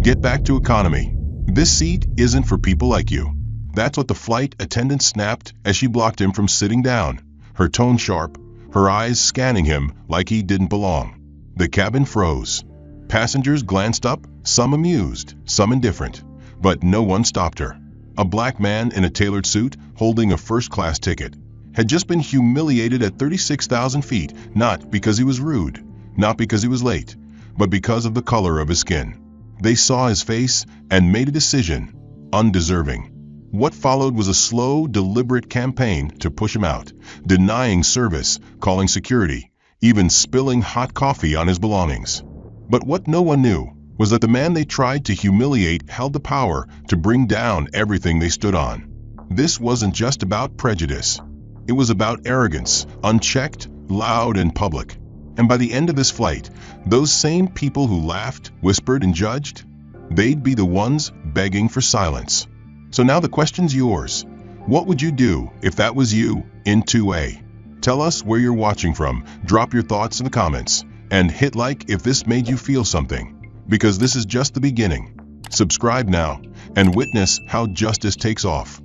Get back to economy. This seat isn't for people like you." That's what the flight attendant snapped as she blocked him from sitting down, her tone sharp, her eyes scanning him like he didn't belong. The cabin froze. Passengers glanced up, some amused, some indifferent, but no one stopped her. A black man in a tailored suit, holding a first-class ticket, had just been humiliated at 36,000 feet, not because he was rude, not because he was late, but because of the color of his skin. They saw his face and made a decision, undeserving. What followed was a slow, deliberate campaign to push him out, denying service, calling security, even spilling hot coffee on his belongings. But what no one knew was that the man they tried to humiliate held the power to bring down everything they stood on. This wasn't just about prejudice. It was about arrogance, unchecked, loud, and public. And by the end of this flight, those same people who laughed, whispered, and judged, they'd be the ones begging for silence. So now the question's yours. What would you do if that was you in 2A? Tell us where you're watching from, drop your thoughts in the comments, and hit like if this made you feel something, because this is just the beginning. Subscribe now and witness how justice takes off.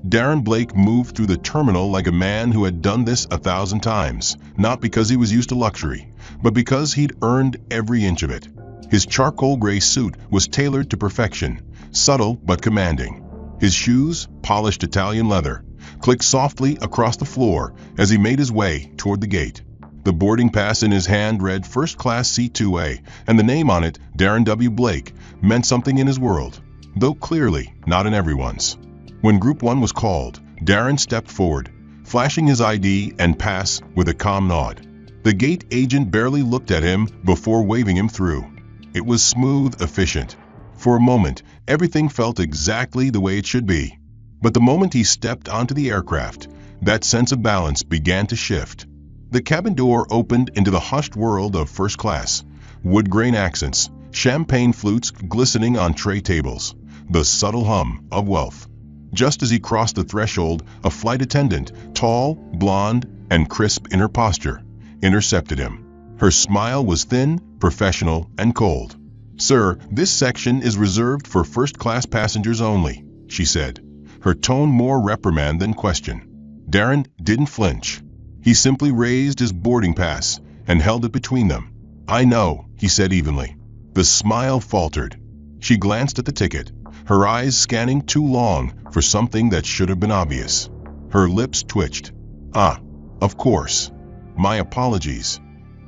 Darren Blake moved through the terminal like a man who had done this 1,000 times, not because he was used to luxury, but because he'd earned every inch of it. His charcoal gray suit was tailored to perfection, subtle but commanding. His shoes, polished Italian leather, clicked softly across the floor as he made his way toward the gate. The boarding pass in his hand read First Class C2A, and the name on it, Darren W. Blake, meant something in his world, though clearly not in everyone's. When Group 1 was called, Darren stepped forward, flashing his ID and pass with a calm nod. The gate agent barely looked at him before waving him through. It was smooth, efficient. For a moment, everything felt exactly the way it should be. But the moment he stepped onto the aircraft, that sense of balance began to shift. The cabin door opened into the hushed world of first class, wood grain accents, champagne flutes glistening on tray tables, the subtle hum of wealth. Just as he crossed the threshold, a flight attendant, tall, blonde, and crisp in her posture, intercepted him. Her smile was thin, professional, and cold. "Sir, this section is reserved for first-class passengers only," she said, her tone more reprimand than question. Darren didn't flinch. He simply raised his boarding pass and held it between them. "I know," he said evenly. The smile faltered. She glanced at the ticket, her eyes scanning too long for something that should have been obvious. Her lips twitched. "Ah, of course. My apologies."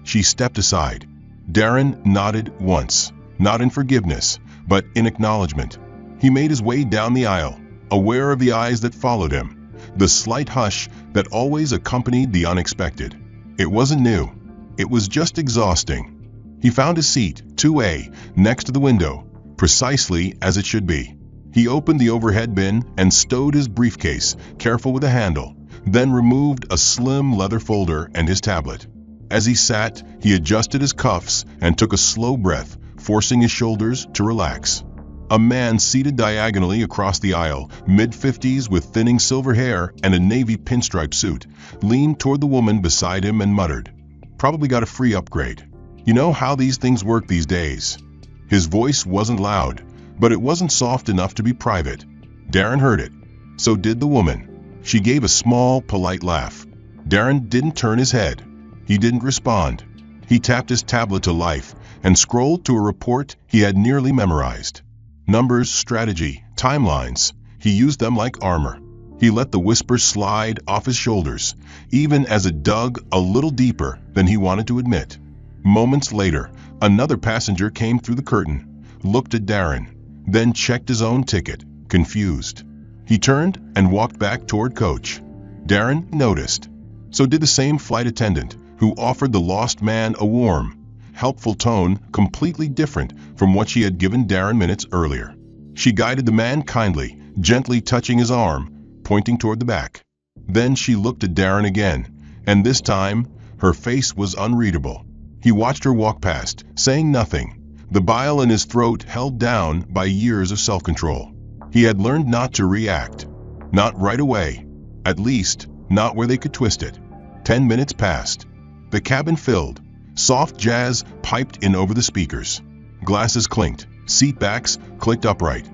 She stepped aside. Darren nodded once, not in forgiveness, but in acknowledgement. He made his way down the aisle, aware of the eyes that followed him, the slight hush that always accompanied the unexpected. It wasn't new. It was just exhausting. He found his seat, 2A, next to the window, precisely as it should be. He opened the overhead bin and stowed his briefcase, careful with the handle, then removed a slim leather folder and his tablet. As he sat, he adjusted his cuffs and took a slow breath, forcing his shoulders to relax. A man seated diagonally across the aisle, mid-50s with thinning silver hair and a navy pinstripe suit, leaned toward the woman beside him and muttered, "Probably got a free upgrade. You know how these things work these days." His voice wasn't loud, but it wasn't soft enough to be private. Darren heard it. So did the woman. She gave a small, polite laugh. Darren didn't turn his head. He didn't respond. He tapped his tablet to life and scrolled to a report he had nearly memorized. Numbers, strategy, timelines. He used them like armor. He let the whispers slide off his shoulders, even as it dug a little deeper than he wanted to admit. Moments later, another passenger came through the curtain, looked at Darren, then checked his own ticket, confused. He turned and walked back toward coach. Darren noticed. So did the same flight attendant, who offered the lost man a warm, helpful tone completely different from what she had given Darren minutes earlier. She guided the man kindly, gently touching his arm, pointing toward the back. Then she looked at Darren again, and this time, her face was unreadable. He watched her walk past, saying nothing, the bile in his throat held down by years of self-control. He had learned not to react. Not right away. At least, not where they could twist it. 10 minutes passed. The cabin filled. Soft jazz piped in over the speakers. Glasses clinked, Seat backs clicked upright.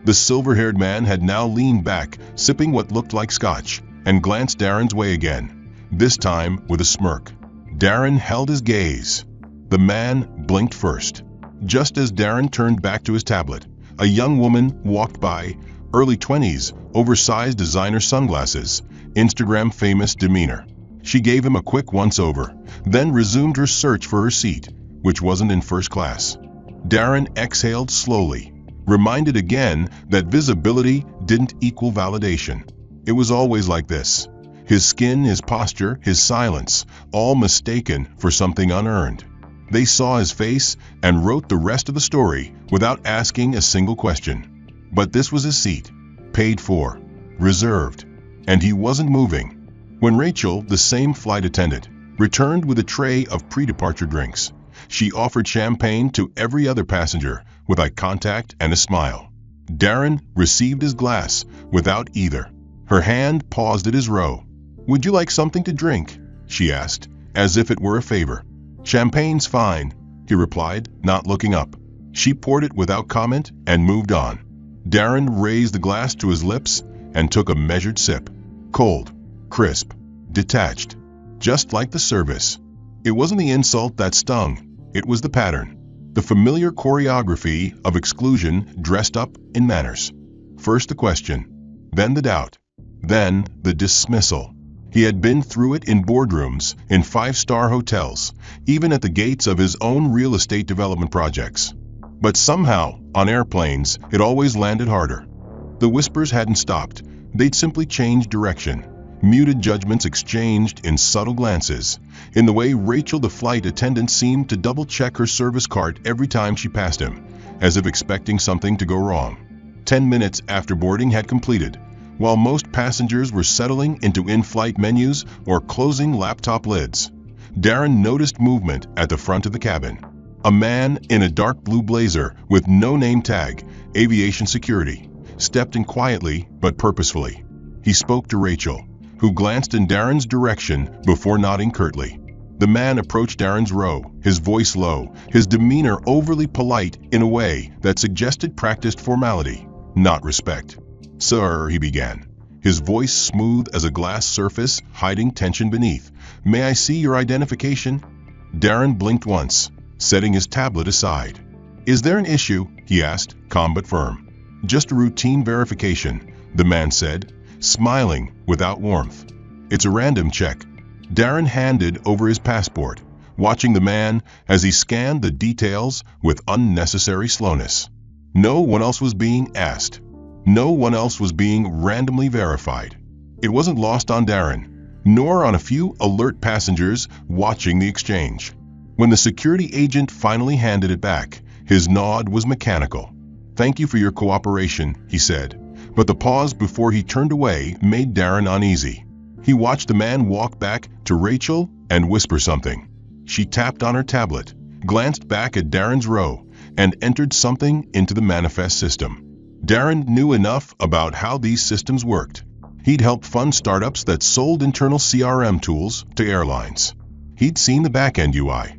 The silver-haired man had now leaned back, sipping what looked like scotch, and glanced Darren's way again, this time with a smirk. Darren held his gaze. The man blinked first. Just as Darren turned back to his tablet, a young woman walked by, early 20s, oversized designer sunglasses, Instagram-famous demeanor. She gave him a quick once-over, then resumed her search for her seat, which wasn't in first class. Darren exhaled slowly, reminded again that visibility didn't equal validation. It was always like this. His skin, his posture, his silence, all mistaken for something unearned. They saw his face and wrote the rest of the story without asking a single question. But this was his seat, paid for, reserved, and he wasn't moving. When Rachel, the same flight attendant, returned with a tray of pre-departure drinks, she offered champagne to every other passenger with eye contact and a smile. Darren received his glass without either. Her hand paused at his row. "Would you like something to drink?" she asked, as if it were a favor. "Champagne's fine," he replied, not looking up. She poured it without comment and moved on. Darren raised the glass to his lips and took a measured sip. Cold, crisp, detached, just like the service. It wasn't the insult that stung, it was the pattern. The familiar choreography of exclusion dressed up in manners. First the question, then the doubt, then the dismissal. He had been through it in boardrooms, in five-star hotels, even at the gates of his own real estate development projects. But somehow, on airplanes, it always landed harder. The whispers hadn't stopped, they'd simply changed direction. Muted judgments exchanged in subtle glances, in the way Rachel, the flight attendant, seemed to double-check her service card every time she passed him, as if expecting something to go wrong. 10 minutes after boarding had completed, while most passengers were settling into in-flight menus or closing laptop lids, Darren noticed movement at the front of the cabin. A man in a dark blue blazer with no name tag, aviation security, stepped in quietly but purposefully. He spoke to Rachel, who glanced in Darren's direction before nodding curtly. The man approached Darren's row, his voice low, his demeanor overly polite in a way that suggested practiced formality, not respect. "Sir," he began, his voice smooth as a glass surface hiding tension beneath. "May I see your identification?" Darren blinked once, setting his tablet aside. "Is there an issue?" he asked, calm but firm. "Just a routine verification," the man said, smiling without warmth. "It's a random check." Darren handed over his passport, watching the man as he scanned the details with unnecessary slowness. No one else was being asked. No one else was being randomly verified. It wasn't lost on Darren, nor on a few alert passengers watching the exchange. When the security agent finally handed it back, his nod was mechanical. "Thank you for your cooperation," he said, but the pause before he turned away made Darren uneasy. He watched the man walk back to Rachel and whisper something. She tapped on her tablet, glanced back at Darren's row, and entered something into the manifest system. Darren knew enough about how these systems worked. He'd helped fund startups that sold internal CRM tools to airlines. He'd seen the back-end UI,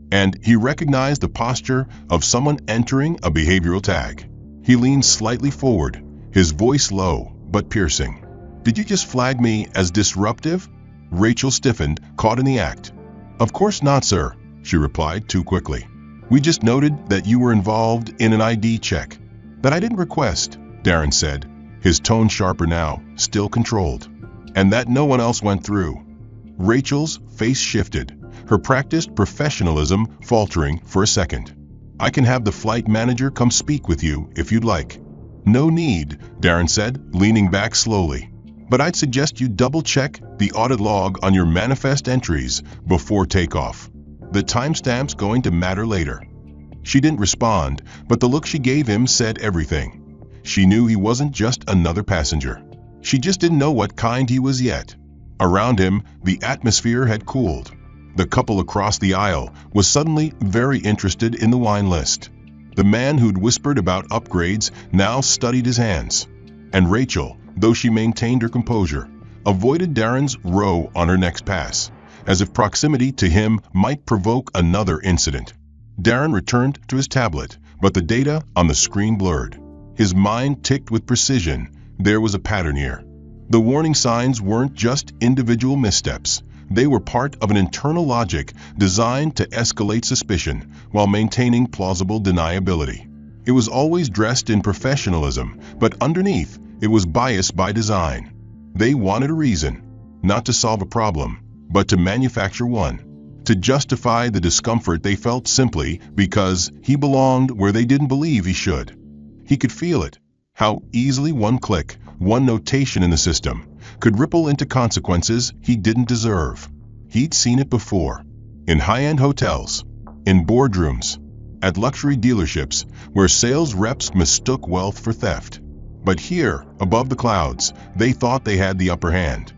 and he recognized the posture of someone entering a behavioral tag. He leaned slightly forward, his voice low but piercing. "Did you just flag me as disruptive?" Rachel stiffened, caught in the act. "Of course not, sir," she replied too quickly. "We just noted that you were involved in an ID check." "That I didn't request," Darren said, his tone sharper now, still controlled. "And that no one else went through." Rachel's face shifted, her practiced professionalism faltering for a second. "I can have the flight manager come speak with you if you'd like." "No need," Darren said, leaning back slowly. "But I'd suggest you double-check the audit log on your manifest entries before takeoff. The timestamp's going to matter later." She didn't respond, but the look she gave him said everything. She knew he wasn't just another passenger. She just didn't know what kind he was yet. Around him, the atmosphere had cooled. The couple across the aisle was suddenly very interested in the wine list. The man who'd whispered about upgrades now studied his hands. And Rachel, though she maintained her composure, avoided Darren's row on her next pass, as if proximity to him might provoke another incident. Darren returned to his tablet, but the data on the screen blurred. His mind ticked with precision. There was a pattern here. The warning signs weren't just individual missteps. They were part of an internal logic designed to escalate suspicion while maintaining plausible deniability. It was always dressed in professionalism, but underneath, it was biased by design. They wanted a reason, not to solve a problem, but to manufacture one. To justify the discomfort they felt simply because he belonged where they didn't believe he should. He could feel it, how easily one click, one notation in the system, could ripple into consequences he didn't deserve. He'd seen it before, in high-end hotels, in boardrooms, at luxury dealerships where sales reps mistook wealth for theft. But here, above the clouds, they thought they had the upper hand.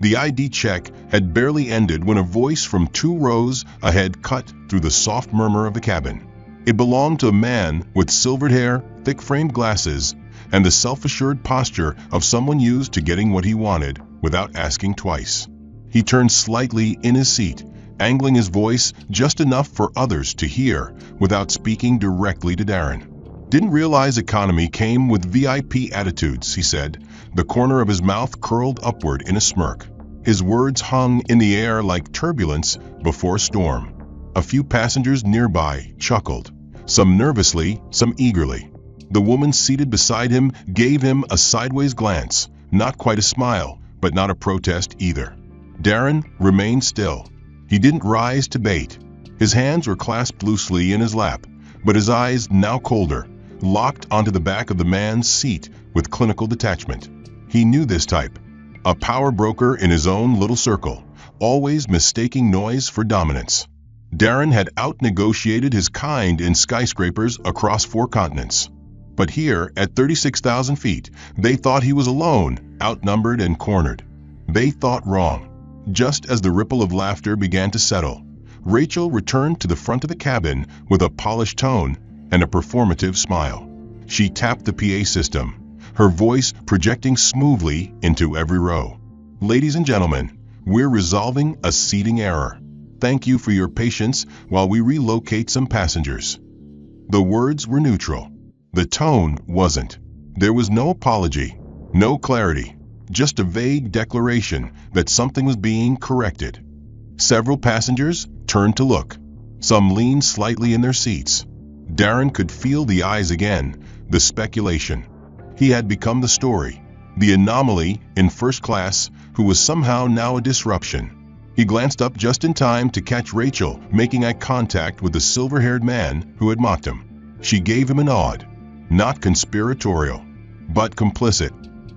The ID check had barely ended when a voice from 2 rows ahead cut through the soft murmur of the cabin. It belonged to a man with silvered hair, thick-framed glasses, and the self-assured posture of someone used to getting what he wanted without asking twice. He turned slightly in his seat, angling his voice just enough for others to hear without speaking directly to Darren. "Didn't realize economy came with VIP attitudes," he said, the corner of his mouth curled upward in a smirk. His words hung in the air like turbulence before a storm. A few passengers nearby chuckled, some nervously, some eagerly. The woman seated beside him gave him a sideways glance, not quite a smile, but not a protest either. Darren remained still. He didn't rise to bait. His hands were clasped loosely in his lap, but his eyes, now colder, locked onto the back of the man's seat with clinical detachment. He knew this type, a power broker in his own little circle, always mistaking noise for dominance. Darren had out-negotiated his kind in skyscrapers across 4 continents. But here, at 36,000 feet, they thought he was alone, outnumbered and cornered. They thought wrong. Just as the ripple of laughter began to settle, Rachel returned to the front of the cabin with a polished tone and a performative smile. She tapped the PA system, her voice projecting smoothly into every row. "Ladies and gentlemen, we're resolving a seating error. Thank you for your patience while we relocate some passengers." The words were neutral. The tone wasn't. There was no apology, no clarity, just a vague declaration that something was being corrected. Several passengers turned to look. Some leaned slightly in their seats. Darren could feel the eyes again, the speculation. He had become the story, the anomaly in first class who was somehow now a disruption. He glanced up just in time to catch Rachel making eye contact with the silver-haired man who had mocked him. She gave him a nod, not conspiratorial, but complicit.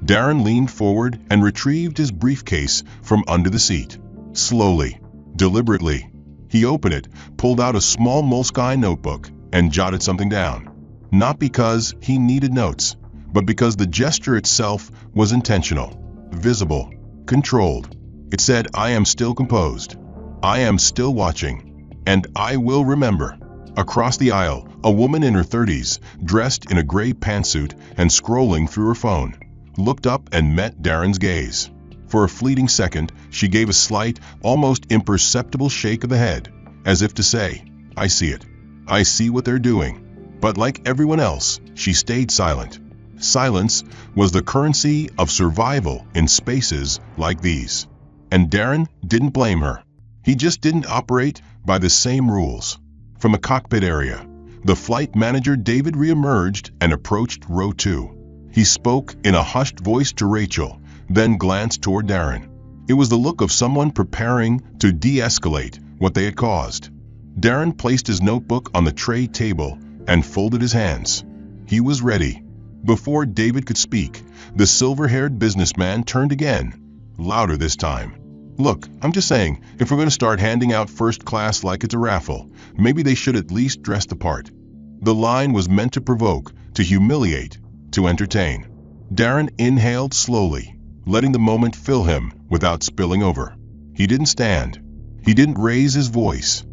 Darren leaned forward and retrieved his briefcase from under the seat. Slowly, deliberately, he opened it, pulled out a small moleskine notebook, and jotted something down. Not because he needed notes, but because the gesture itself was intentional, visible, controlled. It said, "I am still composed. I am still watching. And I will remember." Across the aisle, a woman in her 30s, dressed in a gray pantsuit and scrolling through her phone, looked up and met Darren's gaze. For a fleeting second, she gave a slight, almost imperceptible shake of the head, as if to say, "I see it. I see what they're doing." But like everyone else, she stayed silent. Silence was the currency of survival in spaces like these. And Darren didn't blame her. He just didn't operate by the same rules. From a cockpit area, the flight manager David reemerged and approached row 2. He spoke in a hushed voice to Rachel, then glanced toward Darren. It was the look of someone preparing to de-escalate what they had caused. Darren placed his notebook on the tray table and folded his hands. He was ready. Before David could speak, the silver-haired businessman turned again, louder this time. "Look, I'm just saying, if we're going to start handing out first class like it's a raffle, maybe they should at least dress the part." The line was meant to provoke, to humiliate, to entertain. Darren inhaled slowly, letting the moment fill him without spilling over. He didn't stand. He didn't raise his voice.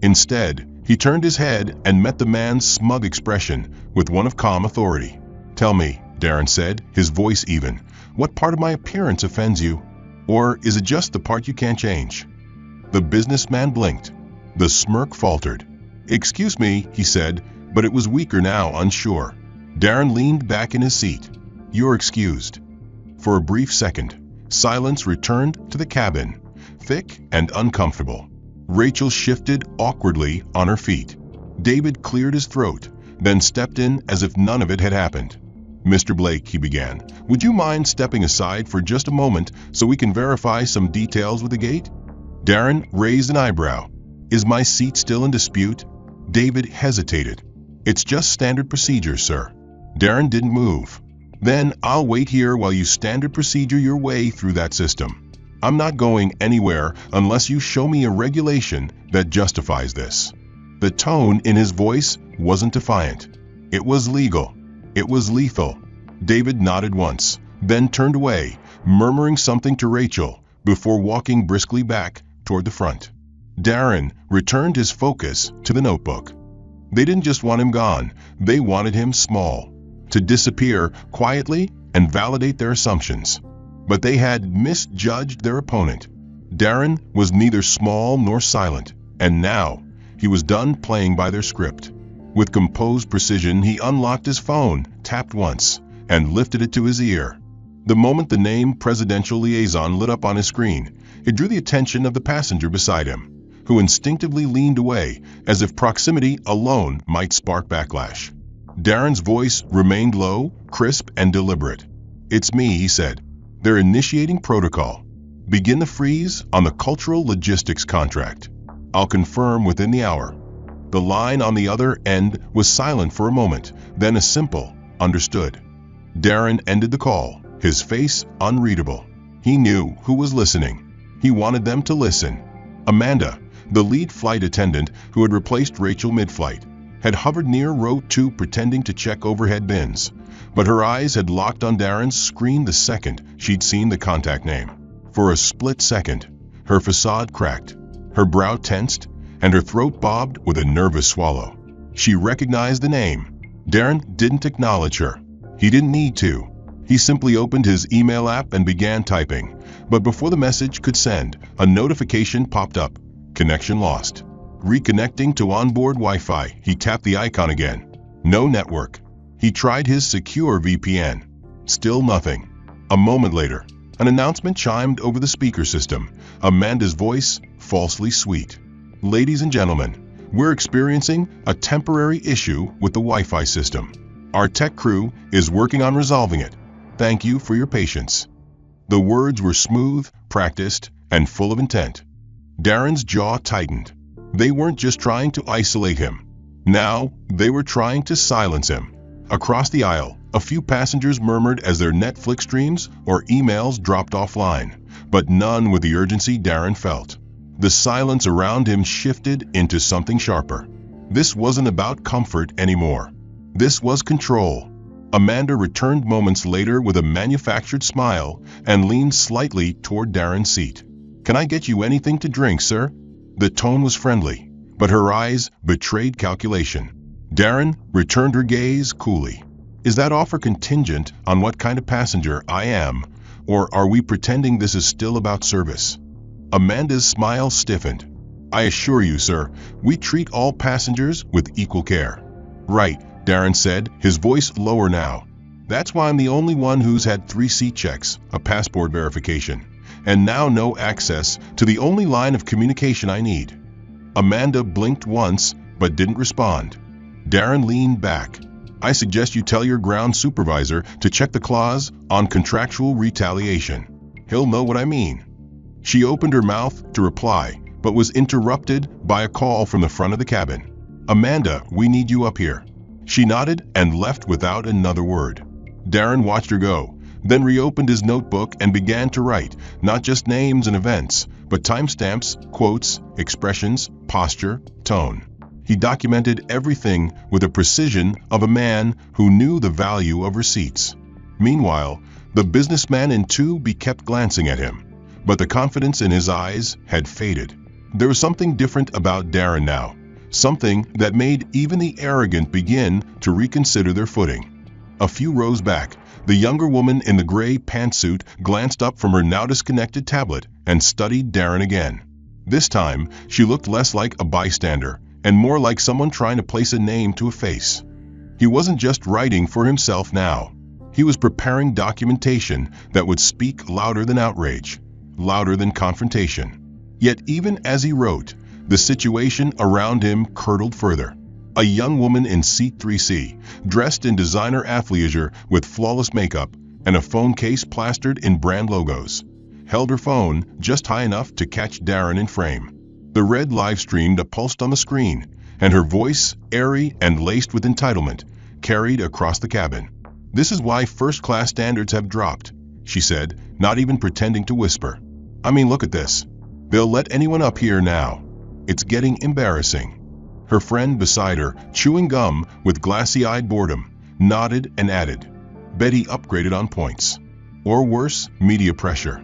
Instead, he turned his head and met the man's smug expression with one of calm authority. "Tell me," Darren said, his voice even, "what part of my appearance offends you? Or is it just the part you can't change?" The businessman blinked. The smirk faltered. "Excuse me," he said, but it was weaker now, unsure. Darren leaned back in his seat. "You're excused." For a brief second, silence returned to the cabin, thick and uncomfortable. Rachel shifted awkwardly on her feet. David cleared his throat, then stepped in as if none of it had happened. "Mr. Blake," he began, "would you mind stepping aside for just a moment so we can verify some details with the gate?" Darren raised an eyebrow. "Is my seat still in dispute?" David hesitated. "It's just standard procedure, sir." Darren didn't move. "Then I'll wait here while you standard procedure your way through that system. I'm not going anywhere unless you show me a regulation that justifies this." The tone in his voice wasn't defiant. It was legal. It was lethal. David nodded once, then turned away, murmuring something to Rachel before walking briskly back toward the front. Darren returned his focus to the notebook. They didn't just want him gone, they wanted him small, to disappear quietly and validate their assumptions. But they had misjudged their opponent. Darren was neither small nor silent, and now he was done playing by their script. With composed precision, he unlocked his phone, tapped once, and lifted it to his ear. The moment the name Presidential Liaison lit up on his screen, it drew the attention of the passenger beside him, who instinctively leaned away as if proximity alone might spark backlash. Darren's voice remained low, crisp, and deliberate. "It's me," he said. "They're initiating protocol. Begin the freeze on the cultural logistics contract. I'll confirm within the hour." The line on the other end was silent for a moment, then a simple, "Understood." Darren ended the call, his face unreadable. He knew who was listening. He wanted them to listen. Amanda, the lead flight attendant who had replaced Rachel mid-flight, had hovered near row 2 pretending to check overhead bins, but her eyes had locked on Darren's screen the second she'd seen the contact name. For a split second, her facade cracked, her brow tensed, and her throat bobbed with a nervous swallow. She recognized the name. Darren didn't acknowledge her. He didn't need to. He simply opened his email app and began typing, but before the message could send, a notification popped up. "Connection lost." Reconnecting to onboard Wi-Fi, he tapped the icon again. No network. He tried his secure VPN. Still nothing. A moment later, an announcement chimed over the speaker system, Amanda's voice falsely sweet. "Ladies and gentlemen, we're experiencing a temporary issue with the Wi-Fi system. Our tech crew is working on resolving it. Thank you for your patience." The words were smooth, practiced, and full of intent. Darren's jaw tightened. They weren't just trying to isolate him. Now, they were trying to silence him. Across the aisle, a few passengers murmured as their Netflix streams or emails dropped offline, but none with the urgency Darren felt. The silence around him shifted into something sharper. This wasn't about comfort anymore. This was control. Amanda returned moments later with a manufactured smile and leaned slightly toward Darren's seat. "Can I get you anything to drink, sir?" The tone was friendly, but her eyes betrayed calculation. Darren returned her gaze coolly. "Is that offer contingent on what kind of passenger I am, or are we pretending this is still about service?" Amanda's smile stiffened. "I assure you, sir, we treat all passengers with equal care." "Right," Darren said, his voice lower now. "That's why I'm the only one who's had 3 seat checks, a passport verification, and now no access to the only line of communication I need." Amanda blinked once, but didn't respond. Darren leaned back. "I suggest you tell your ground supervisor to check the clause on contractual retaliation. He'll know what I mean." She opened her mouth to reply, but was interrupted by a call from the front of the cabin. "Amanda, we need you up here." She nodded and left without another word. Darren watched her go, then reopened his notebook and began to write, not just names and events, but timestamps, quotes, expressions, posture, tone. He documented everything with the precision of a man who knew the value of receipts. Meanwhile, the businessman in 2B kept glancing at him, but the confidence in his eyes had faded. There was something different about Darren now, something that made even the arrogant begin to reconsider their footing. A few rows back, the younger woman in the gray pantsuit glanced up from her now disconnected tablet and studied Darren again. This time, she looked less like a bystander and more like someone trying to place a name to a face. He wasn't just writing for himself now. He was preparing documentation that would speak louder than outrage, louder than confrontation. Yet even as he wrote, the situation around him curdled further. A young woman in seat 3C, dressed in designer athleisure with flawless makeup and a phone case plastered in brand logos, held her phone just high enough to catch Darren in frame. The red live stream pulsed on the screen, and her voice, airy and laced with entitlement, carried across the cabin. "This is why first-class standards have dropped," she said, not even pretending to whisper. "I mean, look at this. They'll let anyone up here now. It's getting embarrassing." Her friend beside her, chewing gum with glassy-eyed boredom, nodded and added, "Betty upgraded on points. Or worse, media pressure."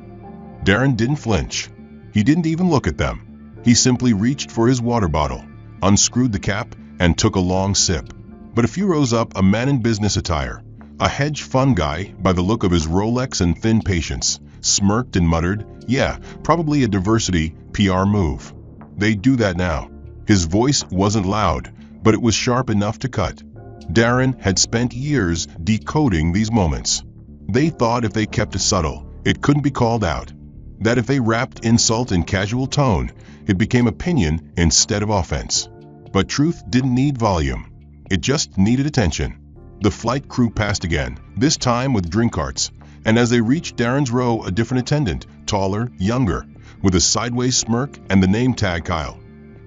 Darren didn't flinch. He didn't even look at them. He simply reached for his water bottle, unscrewed the cap, and took a long sip. But a few rows up, a man in business attire, a hedge fund guy by the look of his Rolex and thin patience, smirked and muttered, "Yeah, probably a diversity PR move. They do that now." His voice wasn't loud, but it was sharp enough to cut. Darren had spent years decoding these moments. They thought if they kept it subtle, it couldn't be called out. That if they wrapped insult in casual tone, it became opinion instead of offense. But truth didn't need volume. It just needed attention. The flight crew passed again, this time with drink carts, and as they reached Darren's row, a different attendant, taller, younger, with a sideways smirk and the name tag Kyle,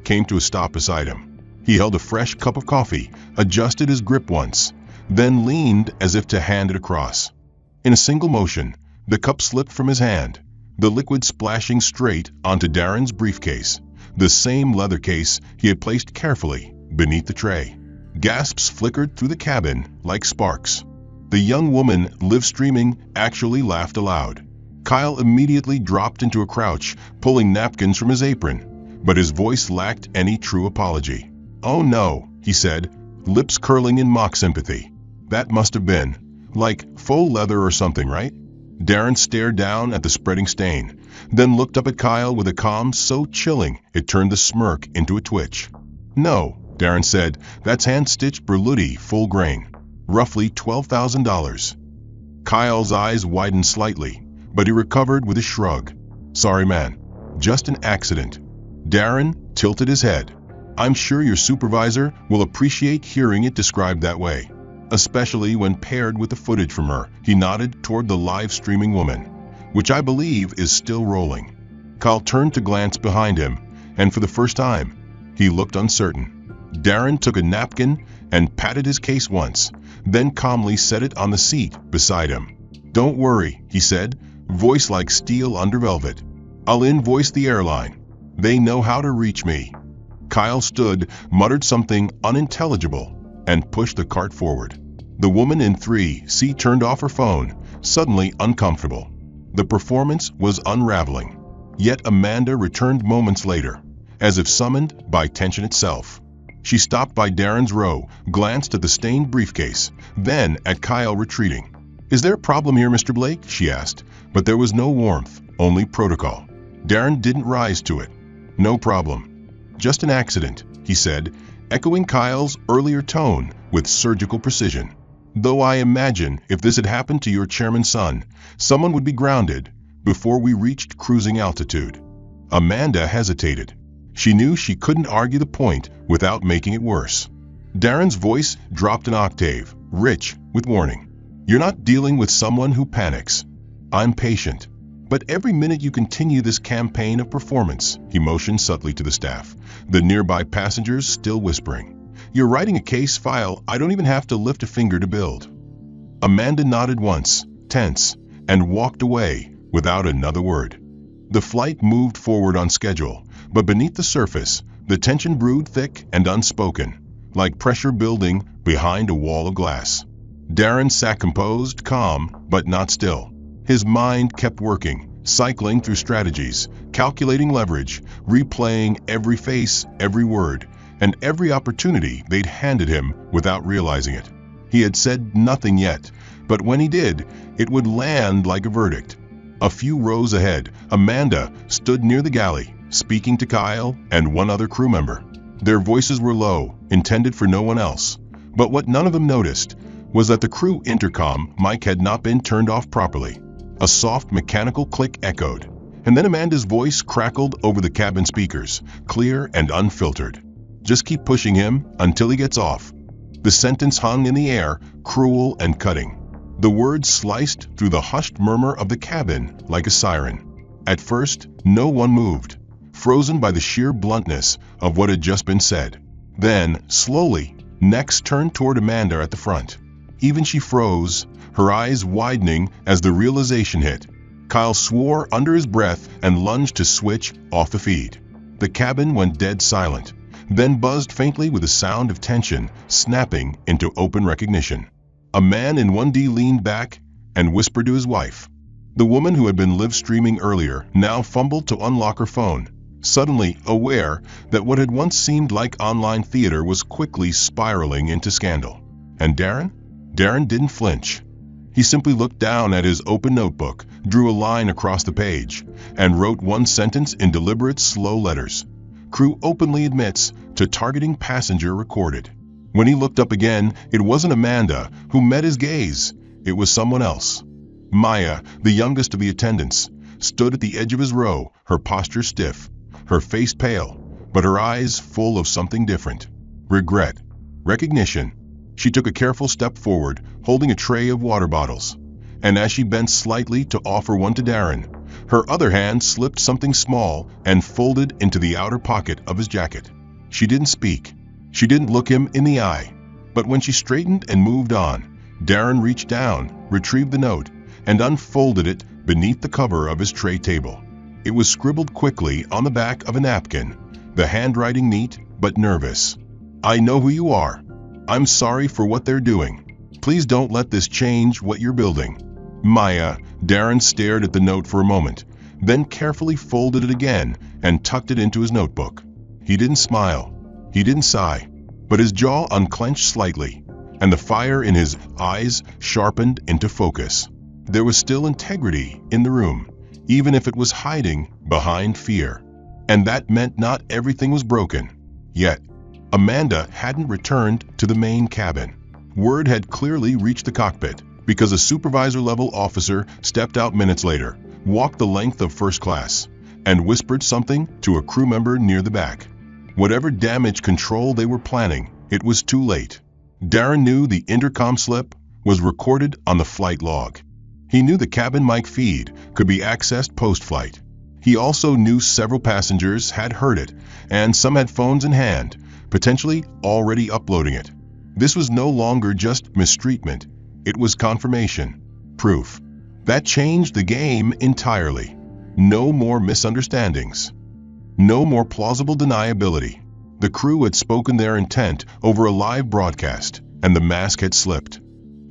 came to a stop beside him. He held a fresh cup of coffee, adjusted his grip once, then leaned as if to hand it across. In a single motion, the cup slipped from his hand, the liquid splashing straight onto Darren's briefcase, the same leather case he had placed carefully beneath the tray. Gasps flickered through the cabin like sparks. The young woman, live-streaming, actually laughed aloud. Kyle immediately dropped into a crouch, pulling napkins from his apron, but his voice lacked any true apology. "Oh no," he said, lips curling in mock sympathy. "That must have been, like, faux leather or something, right?" Darren stared down at the spreading stain, then looked up at Kyle with a calm so chilling it turned the smirk into a twitch. "No," Darren said, "that's hand-stitched Berluti, full grain. Roughly $12,000. Kyle's eyes widened slightly, but he recovered with a shrug. "Sorry, man. Just an accident." Darren tilted his head. "I'm sure your supervisor will appreciate hearing it described that way, especially when paired with the footage from her." He nodded toward the live-streaming woman, "which I believe is still rolling." Kyle turned to glance behind him, and for the first time, he looked uncertain. Darren took a napkin and patted his case once, then calmly set it on the seat beside him. "Don't worry," he said, voice like steel under velvet. "I'll invoice the airline. They know how to reach me." Kyle stood, muttered something unintelligible, and pushed the cart forward. The woman in 3C turned off her phone, suddenly uncomfortable. The performance was unraveling. Yet Amanda returned moments later, as if summoned by tension itself. She stopped by Darren's row, glanced at the stained briefcase, then at Kyle retreating. "Is there a problem here, Mr. Blake?" she asked, but there was no warmth, only protocol. Darren didn't rise to it. "No problem. Just an accident," he said, echoing Kyle's earlier tone with surgical precision. "Though I imagine if this had happened to your chairman's son, someone would be grounded before we reached cruising altitude." Amanda hesitated. She knew she couldn't argue the point without making it worse. Darren's voice dropped an octave, rich with warning. "You're not dealing with someone who panics. I'm patient. But every minute you continue this campaign of performance," he motioned subtly to the staff, the nearby passengers still whispering, "you're writing a case file I don't even have to lift a finger to build." Amanda nodded once, tense, and walked away without another word. The flight moved forward on schedule, but beneath the surface, the tension brewed thick and unspoken, like pressure building behind a wall of glass. Darren sat composed, calm, but not still. His mind kept working, cycling through strategies, calculating leverage, replaying every face, every word, and every opportunity they'd handed him without realizing it. He had said nothing yet, but when he did, it would land like a verdict. A few rows ahead, Amanda stood near the galley, speaking to Kyle and one other crew member. Their voices were low, intended for no one else. But what none of them noticed was that the crew intercom mic had not been turned off properly. A soft mechanical click echoed, and then Amanda's voice crackled over the cabin speakers, clear and unfiltered. "Just keep pushing him until he gets off." The sentence hung in the air, cruel and cutting. The words sliced through the hushed murmur of the cabin like a siren. At first, no one moved, frozen by the sheer bluntness of what had just been said. Then, slowly, necks turned toward Amanda at the front. Even she froze, her eyes widening as the realization hit. Kyle swore under his breath and lunged to switch off the feed. The cabin went dead silent, then buzzed faintly with a sound of tension snapping into open recognition. A man in 1D leaned back and whispered to his wife. The woman who had been live streaming earlier now fumbled to unlock her phone, suddenly aware that what had once seemed like online theater was quickly spiraling into scandal. And Darren? Darren didn't flinch. He simply looked down at his open notebook, drew a line across the page, and wrote one sentence in deliberate, slow letters. "Crew openly admits to targeting passenger recorded." When he looked up again, it wasn't Amanda who met his gaze. It was someone else. Maya, the youngest of the attendants, stood at the edge of his row, her posture stiff, her face pale, but her eyes full of something different. Regret. Recognition. She took a careful step forward, holding a tray of water bottles. And as she bent slightly to offer one to Darren, her other hand slipped something small and folded into the outer pocket of his jacket. She didn't speak. She didn't look him in the eye. But when she straightened and moved on, Darren reached down, retrieved the note, and unfolded it beneath the cover of his tray table. It was scribbled quickly on the back of a napkin, the handwriting neat but nervous. "I know who you are. I'm sorry for what they're doing. Please don't let this change what you're building." Maya. Darren stared at the note for a moment, then carefully folded it again and tucked it into his notebook. He didn't smile. He didn't sigh. But his jaw unclenched slightly, and the fire in his eyes sharpened into focus. There was still integrity in the room, even if it was hiding behind fear. And that meant not everything was broken. Yet, Amanda hadn't returned to the main cabin. Word had clearly reached the cockpit, because a supervisor-level officer stepped out minutes later, walked the length of first class, and whispered something to a crew member near the back. Whatever damage control they were planning, it was too late. Darren knew the intercom slip was recorded on the flight log. He knew the cabin mic feed could be accessed post-flight. He also knew several passengers had heard it, and some had phones in hand, potentially already uploading it. This was no longer just mistreatment. It was confirmation. Proof. That changed the game entirely. No more misunderstandings. No more plausible deniability. The crew had spoken their intent over a live broadcast, and the mask had slipped.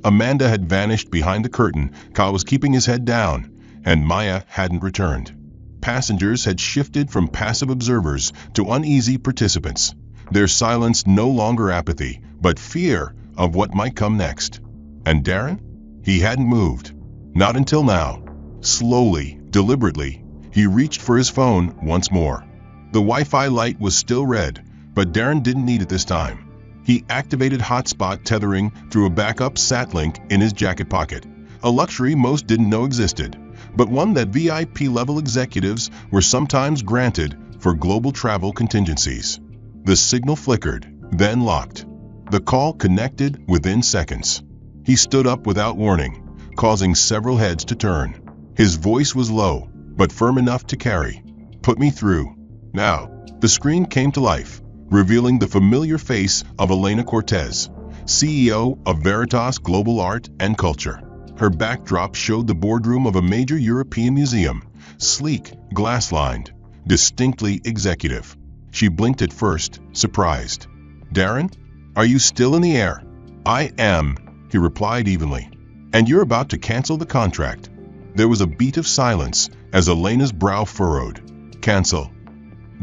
Amanda had vanished behind the curtain, Kyle was keeping his head down, and Maya hadn't returned. Passengers had shifted from passive observers to uneasy participants, their silence no longer apathy, but fear of what might come next. And Darren? He hadn't moved. Not until now. Slowly, deliberately, he reached for his phone once more. The Wi-Fi light was still red, but Darren didn't need it this time. He activated hotspot tethering through a backup sat-link in his jacket pocket, a luxury most didn't know existed, but one that VIP-level executives were sometimes granted for global travel contingencies. The signal flickered, then locked. The call connected within seconds. He stood up without warning, causing several heads to turn. His voice was low, but firm enough to carry. "Put me through." Now, the screen came to life, revealing the familiar face of Elena Cortez, CEO of Veritas Global Art and Culture. Her backdrop showed the boardroom of a major European museum, sleek, glass-lined, distinctly executive. She blinked at first, surprised. "Darren, are you still in the air?" "I am," he replied evenly. "And you're about to cancel the contract." There was a beat of silence as Elena's brow furrowed. "Cancel."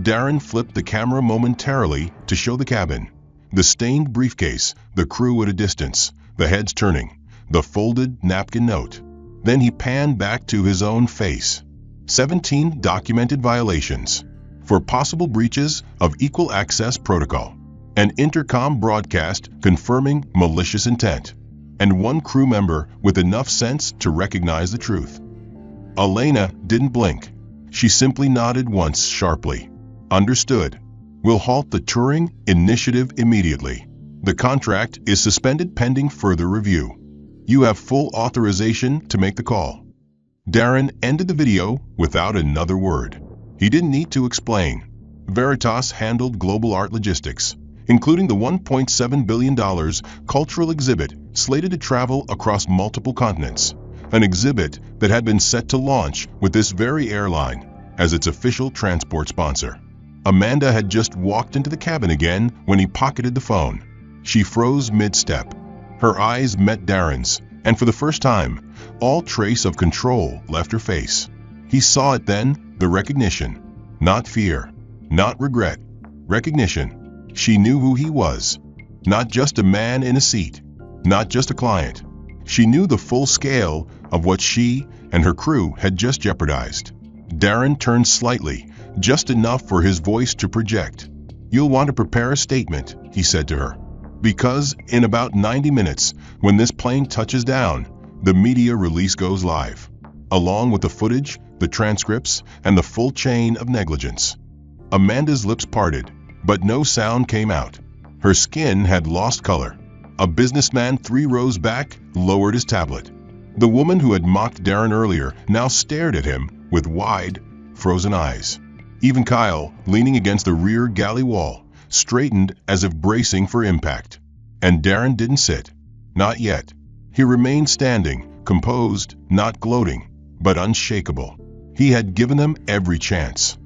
Darren flipped the camera momentarily to show the cabin. The stained briefcase, the crew at a distance, the heads turning, the folded napkin note. Then he panned back to his own face. 17 documented violations. for possible breaches of equal access protocol, an intercom broadcast confirming malicious intent, and one crew member with enough sense to recognize the truth. Elena didn't blink. She simply nodded once sharply. Understood. We'll halt the Turing initiative immediately. The contract is suspended pending further review. You have full authorization to make the call. Darren ended the video without another word. He didn't need to explain. Veritas handled global art logistics, including the $1.7 billion cultural exhibit slated to travel across multiple continents, an exhibit that had been set to launch with this very airline as its official transport sponsor. Amanda had just walked into the cabin again when he pocketed the phone. She froze mid-step. Her eyes met Darren's, and for the first time, all trace of control left her face. He saw it then, the recognition. Not fear, not regret. Recognition. She knew who he was. Not just a man in a seat, not just a client. She knew the full scale of what she and her crew had just jeopardized. Darren turned slightly, just enough for his voice to project. You'll want to prepare a statement, he said to her. Because in about 90 minutes, when this plane touches down, the media release goes live, along with the footage, the transcripts, and the full chain of negligence. Amanda's lips parted, but no sound came out. Her skin had lost color. A businessman 3 rows back lowered his tablet. The woman who had mocked Darren earlier now stared at him with wide, frozen eyes. Even Kyle, leaning against the rear galley wall, straightened as if bracing for impact. And Darren didn't sit. Not yet. He remained standing, composed, not gloating, but unshakable. He had given them every chance.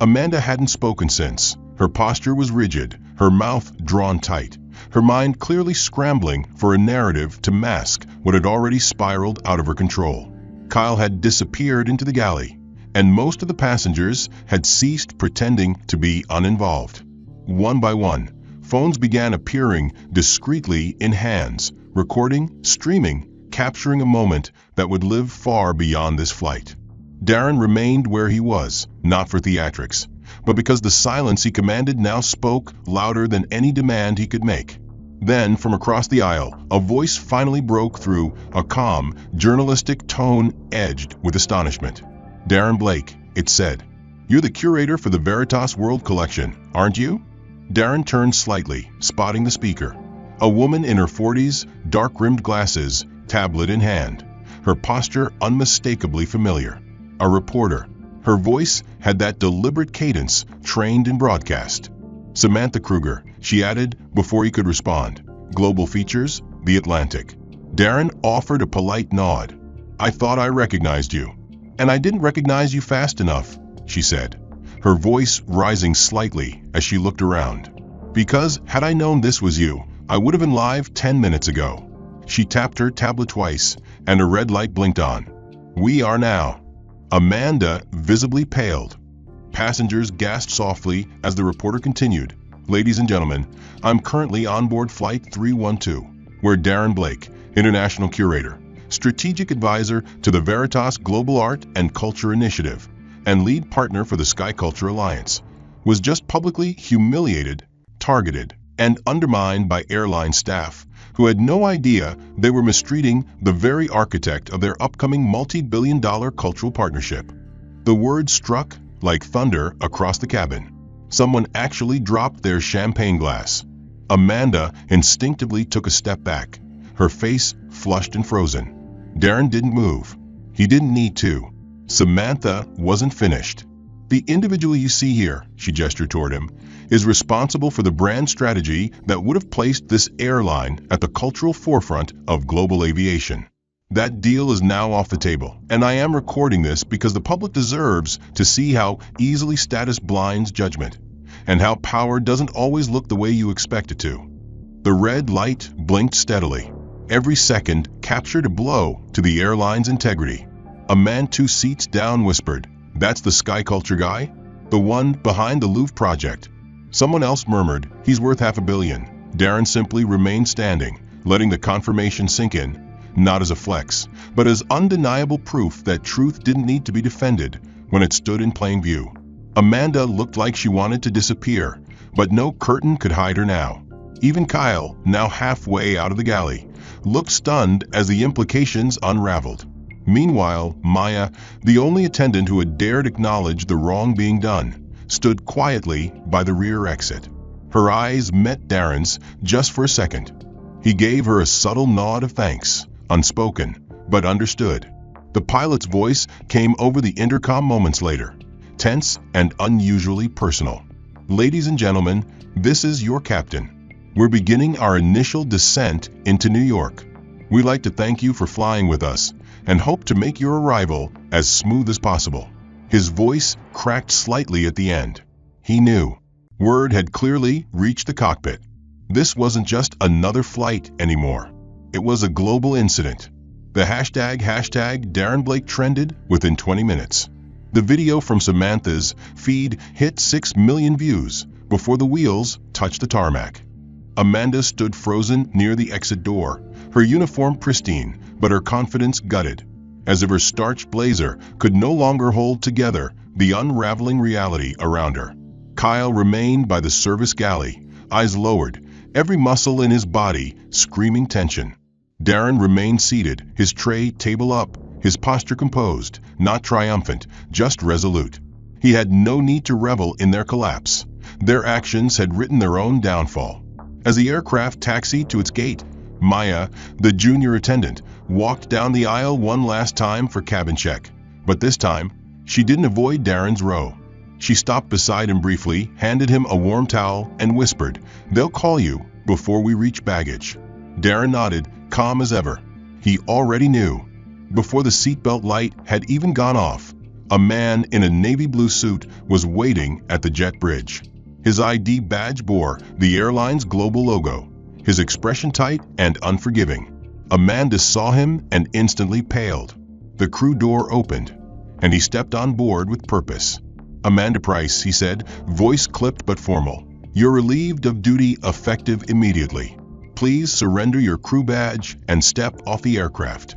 Amanda hadn't spoken since. Her posture was rigid, her mouth drawn tight, her mind clearly scrambling for a narrative to mask what had already spiraled out of her control. Kyle had disappeared into the galley, and most of the passengers had ceased pretending to be uninvolved. One by one, phones began appearing discreetly in hands, recording, streaming, capturing a moment that would live far beyond this flight. Darren remained where he was, not for theatrics, but because the silence he commanded now spoke louder than any demand he could make. Then, from across the aisle, a voice finally broke through, a calm, journalistic tone edged with astonishment. Darren Blake, it said. You're the curator for the Veritas World Collection, aren't you? Darren turned slightly, spotting the speaker. A woman in her 40s, dark-rimmed glasses, tablet in hand. Her posture unmistakably familiar. A reporter. Her voice had that deliberate cadence trained in broadcast. Samantha Kruger, she added before he could respond. Global Features, The Atlantic. Darren offered a polite nod. I thought I recognized you. And I didn't recognize you fast enough, she said, her voice rising slightly as she looked around. Because had I known this was you, I would have been live 10 minutes ago. She tapped her tablet twice, and a red light blinked on. We are now. Amanda visibly paled. Passengers gasped softly as the reporter continued. Ladies and gentlemen, I'm currently on board Flight 312, where Darren Blake, International Curator, Strategic Advisor to the Veritas Global Art and Culture Initiative, and lead partner for the Sky Culture Alliance, was just publicly humiliated, targeted, and undermined by airline staff who had no idea they were mistreating the very architect of their upcoming multi-billion-dollar cultural partnership. The words struck like thunder across the cabin. Someone actually dropped their champagne glass. Amanda instinctively took a step back, her face flushed and frozen. Darren didn't move. He didn't need to. Samantha wasn't finished. The individual you see here, she gestured toward him, is responsible for the brand strategy that would have placed this airline at the cultural forefront of global aviation. That deal is now off the table, and I am recording this because the public deserves to see how easily status blinds judgment, and how power doesn't always look the way you expect it to. The red light blinked steadily. Every second captured a blow to the airline's integrity. A man 2 seats down whispered, "That's the Sky Culture guy? The one behind the Louvre project." Someone else murmured, "He's worth $500 million." Darren simply remained standing, letting the confirmation sink in, not as a flex, but as undeniable proof that truth didn't need to be defended when it stood in plain view. Amanda looked like she wanted to disappear, but no curtain could hide her now. Even Kyle, now halfway out of the galley, looked stunned as the implications unraveled. Meanwhile, Maya, the only attendant who had dared acknowledge the wrong being done, stood quietly by the rear exit. Her eyes met Darren's just for a second. He gave her a subtle nod of thanks, unspoken, but understood. The pilot's voice came over the intercom moments later, tense and unusually personal. "Ladies and gentlemen, this is your captain. We're beginning our initial descent into New York. We'd like to thank you for flying with us and hope to make your arrival as smooth as possible." His voice cracked slightly at the end. He knew. Word had clearly reached the cockpit. This wasn't just another flight anymore. It was a global incident. The hashtag Darren Blake trended within 20 minutes. The video from Samantha's feed hit 6 million views before the wheels touched the tarmac. Amanda stood frozen near the exit door, her uniform pristine, but her confidence gutted, as if her starched blazer could no longer hold together the unraveling reality around her. Kyle remained by the service galley, eyes lowered, every muscle in his body screaming tension. Darren remained seated, his tray table up, his posture composed, not triumphant, just resolute. He had no need to revel in their collapse. Their actions had written their own downfall. As the aircraft taxied to its gate, Maya, the junior attendant, walked down the aisle one last time for cabin check. But this time, she didn't avoid Darren's row. She stopped beside him briefly, handed him a warm towel, and whispered, "They'll call you before we reach baggage." Darren nodded, calm as ever. He already knew. Before the seatbelt light had even gone off, a man in a navy blue suit was waiting at the jet bridge. His ID badge bore the airline's global logo, his expression tight and unforgiving. Amanda saw him and instantly paled. The crew door opened, and he stepped on board with purpose. "Amanda Price," he said, voice clipped but formal. "You're relieved of duty effective immediately. Please surrender your crew badge and step off the aircraft."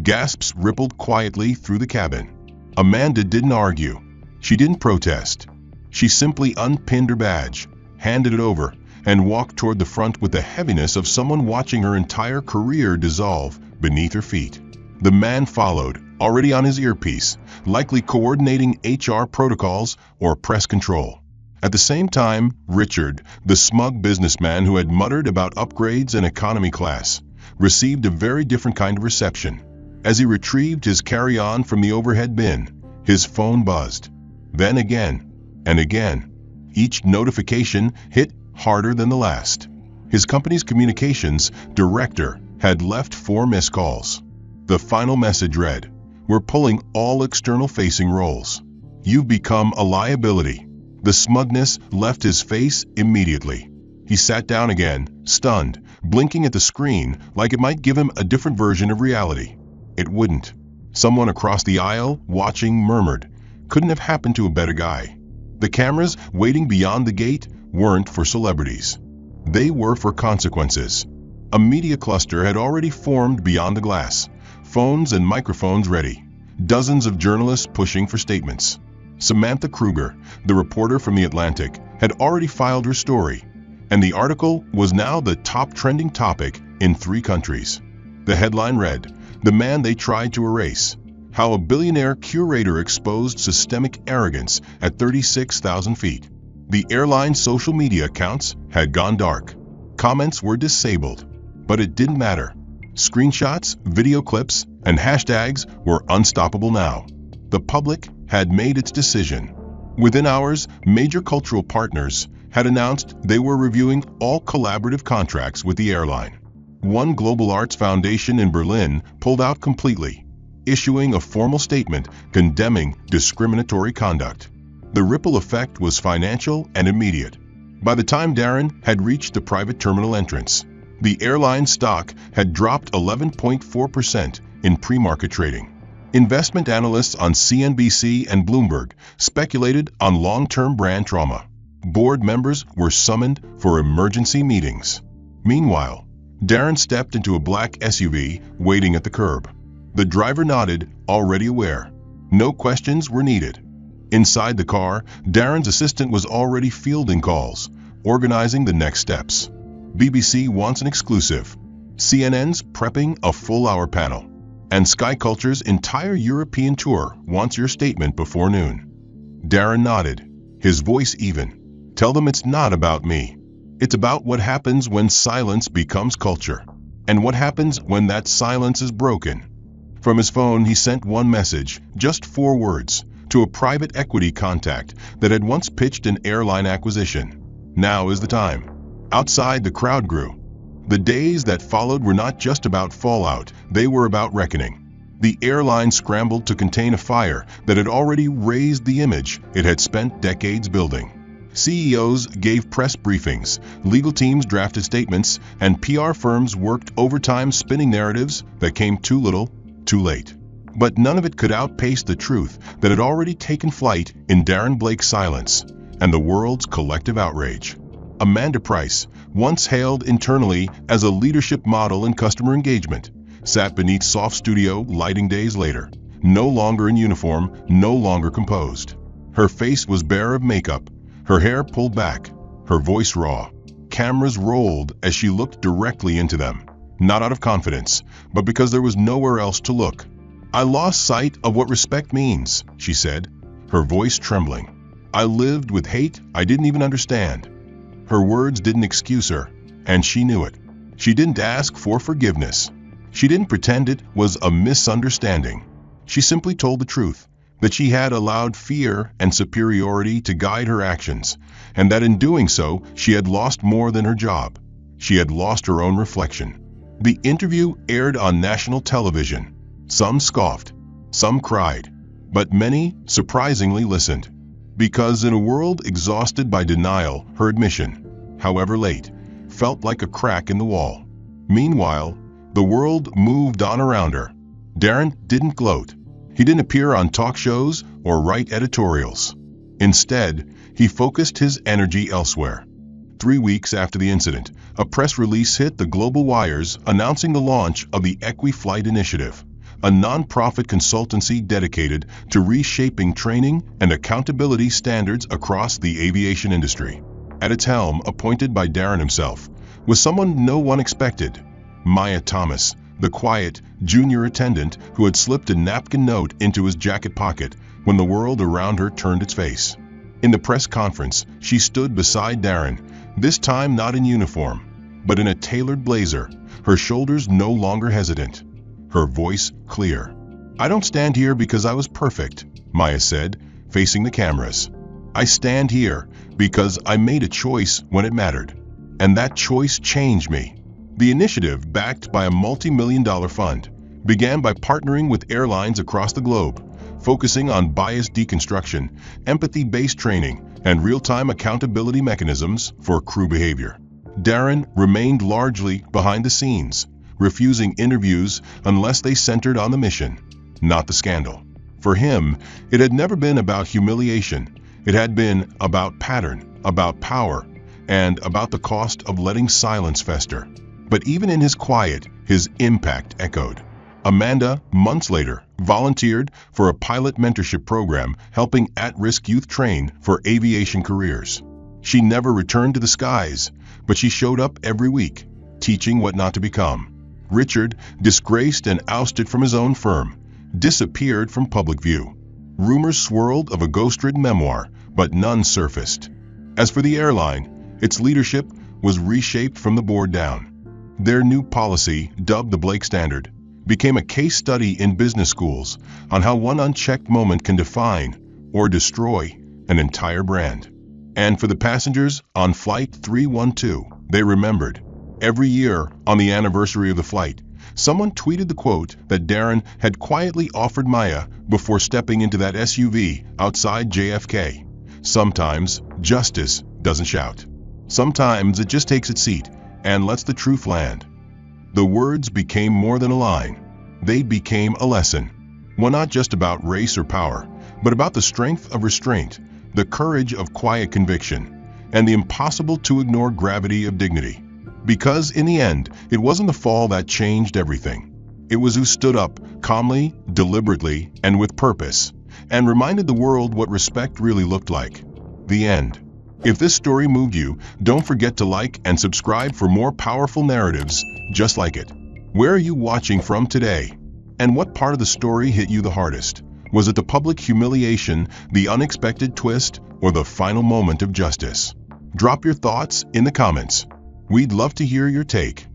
Gasps rippled quietly through the cabin. Amanda didn't argue. She didn't protest. She simply unpinned her badge, handed it over, and walked toward the front with the heaviness of someone watching her entire career dissolve beneath her feet. The man followed, already on his earpiece, likely coordinating HR protocols or press control. At the same time, Richard, the smug businessman who had muttered about upgrades and economy class, received a very different kind of reception. As he retrieved his carry-on from the overhead bin, his phone buzzed. Then again, and again. Each notification hit harder than the last. His company's communications director had left 4 missed calls. The final message read, "We're pulling all external-facing roles. You've become a liability." The smugness left his face immediately. He sat down again, stunned, blinking at the screen like it might give him a different version of reality. It wouldn't. Someone across the aisle, watching, murmured, "Couldn't have happened to a better guy." The cameras waiting beyond the gate weren't for celebrities. They were for consequences. A media cluster had already formed beyond the glass, phones and microphones ready, dozens of journalists pushing for statements. Samantha Kruger, the reporter from The Atlantic, had already filed her story, and the article was now the top trending topic in 3 countries. The headline read, "The Man They Tried to Erase: How a Billionaire Curator Exposed Systemic Arrogance at 36,000 Feet." The airline's social media accounts had gone dark. Comments were disabled, but it didn't matter. Screenshots, video clips, and hashtags were unstoppable now. The public had made its decision. Within hours, major cultural partners had announced they were reviewing all collaborative contracts with the airline. One global arts foundation in Berlin pulled out completely, issuing a formal statement condemning discriminatory conduct. The ripple effect was financial and immediate. By the time Darren had reached the private terminal entrance, the airline stock had dropped 11.4% in pre-market trading. Investment analysts on CNBC and Bloomberg speculated on long-term brand trauma. Board members were summoned for emergency meetings. Meanwhile, Darren stepped into a black SUV waiting at the curb. The driver nodded, already aware. No questions were needed. Inside the car, Darren's assistant was already fielding calls, organizing the next steps. BBC wants an exclusive. CNN's prepping a full-hour panel. And Sky Culture's entire European tour wants your statement before noon. Darren nodded, his voice even. Tell them it's not about me. It's about what happens when silence becomes culture. And what happens when that silence is broken. From his phone, he sent one message, just 4 words, to a private equity contact that had once pitched an airline acquisition. Now is the time. Outside, the crowd grew. The days that followed were not just about fallout, they were about reckoning. The airline scrambled to contain a fire that had already razed the image it had spent decades building. CEOs gave press briefings, legal teams drafted statements, and PR firms worked overtime spinning narratives that came too little, too late. But none of it could outpace the truth that had already taken flight in Darren Blake's silence and the world's collective outrage. Amanda Price, once hailed internally as a leadership model in customer engagement, sat beneath soft studio lighting days later, no longer in uniform, no longer composed. Her face was bare of makeup, her hair pulled back, her voice raw. Cameras rolled as she looked directly into them, not out of confidence, but because there was nowhere else to look. I lost sight of what respect means, she said, her voice trembling. I lived with hate I didn't even understand. Her words didn't excuse her, and she knew it. She didn't ask for forgiveness. She didn't pretend it was a misunderstanding. She simply told the truth, that she had allowed fear and superiority to guide her actions, and that in doing so, she had lost more than her job. She had lost her own reflection. The interview aired on national television. Some scoffed, some cried, but many surprisingly listened. Because in a world exhausted by denial, her admission, however late, felt like a crack in the wall. Meanwhile, the world moved on around her. Darren didn't gloat. He didn't appear on talk shows or write editorials. Instead, he focused his energy elsewhere. 3 weeks after the incident, a press release hit the global wires announcing the launch of the Equi-Flight Initiative, a non-profit consultancy dedicated to reshaping training and accountability standards across the aviation industry. At its helm, appointed by Darren himself, was someone no one expected, Maya Thomas, the quiet, junior attendant who had slipped a napkin note into his jacket pocket when the world around her turned its face. In the press conference, she stood beside Darren, this time not in uniform, but in a tailored blazer, her shoulders no longer hesitant, her voice clear. I don't stand here because I was perfect, Maya said, facing the cameras. I stand here because I made a choice when it mattered, and that choice changed me. The initiative, backed by a multi-million-dollar fund, began by partnering with airlines across the globe, focusing on bias deconstruction, empathy-based training, and real-time accountability mechanisms for crew behavior. Darren remained largely behind the scenes, refusing interviews unless they centered on the mission, not the scandal. For him, it had never been about humiliation. It had been about pattern, about power, and about the cost of letting silence fester. But even in his quiet, his impact echoed. Amanda, months later, volunteered for a pilot mentorship program helping at-risk youth train for aviation careers. She never returned to the skies, but she showed up every week, teaching what not to become. Richard, disgraced and ousted from his own firm, disappeared from public view. Rumors swirled of a ghost-written memoir, but none surfaced. As for the airline, its leadership was reshaped from the board down. Their new policy, dubbed the Blake Standard, became a case study in business schools on how one unchecked moment can define or destroy an entire brand. And for the passengers on Flight 312, they remembered. Every year, on the anniversary of the flight, someone tweeted the quote that Darren had quietly offered Maya before stepping into that SUV outside JFK. Sometimes, justice doesn't shout. Sometimes it just takes its seat and lets the truth land. The words became more than a line. They became a lesson. One not just about race or power, but about the strength of restraint, the courage of quiet conviction, and the impossible-to-ignore gravity of dignity. Because in the end, it wasn't the fall that changed everything. It was who stood up, calmly, deliberately, and with purpose, and reminded the world what respect really looked like. The end. If this story moved you, don't forget to like and subscribe for more powerful narratives just like it. Where are you watching from today? And what part of the story hit you the hardest? Was it the public humiliation, the unexpected twist, or the final moment of justice? Drop your thoughts in the comments. We'd love to hear your take.